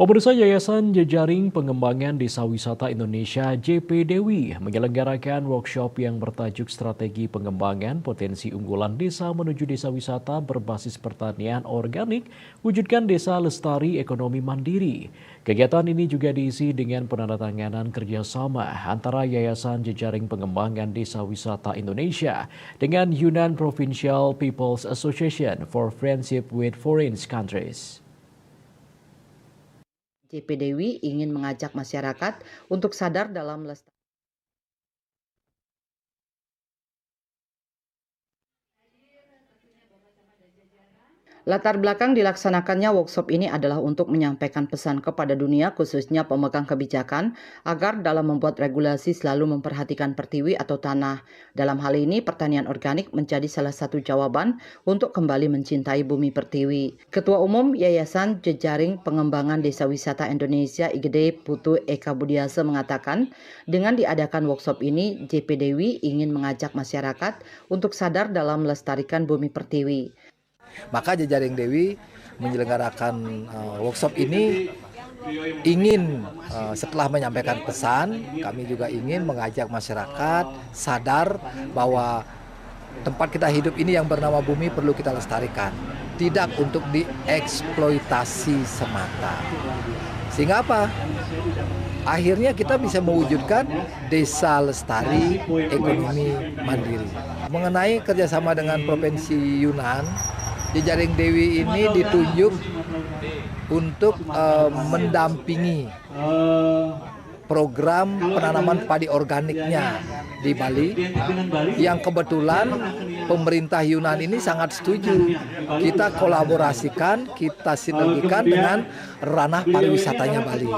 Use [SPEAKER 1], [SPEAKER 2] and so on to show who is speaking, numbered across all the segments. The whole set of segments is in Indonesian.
[SPEAKER 1] Pemirsa Yayasan Jejaring Pengembangan Desa Wisata Indonesia JPDW menyelenggarakan workshop yang bertajuk Strategi Pengembangan Potensi Unggulan Desa Menuju Desa Wisata Berbasis Pertanian Organik, Wujudkan Desa Lestari Ekonomi Mandiri. Kegiatan ini juga diisi dengan penandatanganan kerjasama antara Yayasan Jejaring Pengembangan Desa Wisata Indonesia dengan Yunnan Provincial People's Association for Friendship with Foreign Countries.
[SPEAKER 2] JPDW ingin mengajak masyarakat untuk sadar dalam lestari. Latar belakang dilaksanakannya workshop ini adalah untuk menyampaikan pesan kepada dunia, khususnya pemegang kebijakan, agar dalam membuat regulasi selalu memperhatikan pertiwi atau tanah. Dalam hal ini, pertanian organik menjadi salah satu jawaban untuk kembali mencintai bumi pertiwi. Ketua Umum Yayasan Jejaring Pengembangan Desa Wisata Indonesia IGD Putu Eka Budiase mengatakan, dengan diadakan workshop ini, JPDW ingin mengajak masyarakat untuk sadar dalam melestarikan bumi pertiwi.
[SPEAKER 3] Maka Jejaring Dewi menyelenggarakan workshop ini ingin setelah menyampaikan pesan, kami juga ingin mengajak masyarakat sadar bahwa tempat kita hidup ini yang bernama bumi perlu kita lestarikan, tidak untuk dieksploitasi semata. Sehingga apa? Akhirnya kita bisa mewujudkan desa lestari ekonomi mandiri. Mengenai kerjasama dengan Provinsi Yunnan, Jejaring Dewi ini ditunjuk untuk mendampingi program penanaman padi organiknya di Bali, yang kebetulan pemerintah Yunnan ini sangat setuju. Kita kolaborasikan, kita sinergikan dengan ranah pariwisatanya Bali.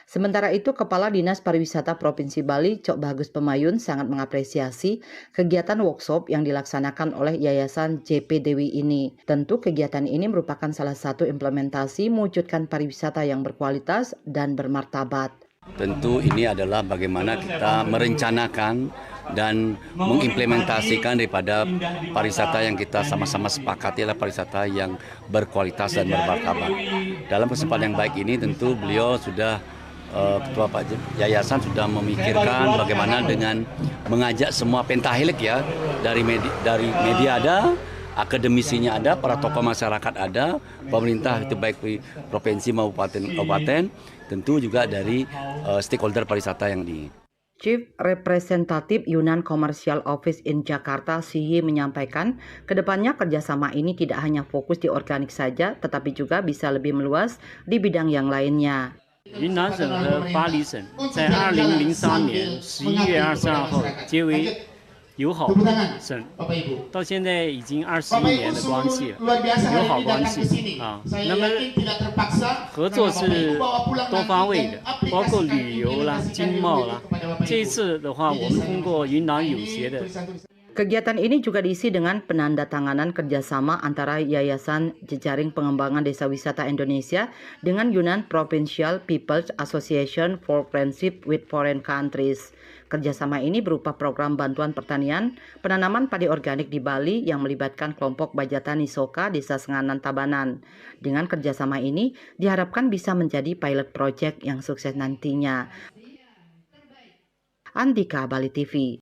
[SPEAKER 2] Sementara itu, Kepala Dinas Pariwisata Provinsi Bali, Cok Bagus Pemayun, sangat mengapresiasi kegiatan workshop yang dilaksanakan oleh Yayasan JPDW ini. Tentu kegiatan ini merupakan salah satu implementasi mewujudkan pariwisata yang berkualitas dan bermartabat.
[SPEAKER 4] Tentu ini adalah bagaimana kita merencanakan dan mengimplementasikan daripada pariwisata yang kita sama-sama sepakati adalah pariwisata yang berkualitas dan bermartabat. Dalam kesempatan yang baik ini tentu beliau sudah Ketua Pak Yayasan sudah memikirkan bagaimana dengan mengajak semua pentahelik ya, dari media ada, akademisinya ada, para tokoh masyarakat ada, pemerintah itu baik provinsi maupun kabupaten, tentu juga dari stakeholder pariwisata yang di.
[SPEAKER 2] Chief Representative Yunnan Commercial Office in Jakarta, Siyi, menyampaikan, kedepannya kerjasama ini tidak hanya fokus di organik saja, tetapi juga bisa lebih meluas di bidang yang lainnya.
[SPEAKER 5] 云南省和巴黎省在2003年11月22号结为友好省，到现在已经21年的关系了，友好关系啊。那么合作是多方位的，包括旅游啦、经贸啦。这一次的话，我们通过云南友协的。
[SPEAKER 2] Kegiatan ini juga diisi dengan penandatanganan kerjasama antara Yayasan Jejaring Pengembangan Desa Wisata Indonesia dengan Yunnan Provincial People's Association for Friendship with Foreign Countries. Kerjasama ini berupa program bantuan pertanian, penanaman padi organik di Bali yang melibatkan kelompok Bajatan Nisoka Desa Senganan Tabanan. Dengan kerjasama ini diharapkan bisa menjadi pilot project yang sukses nantinya. Andika, Bali TV.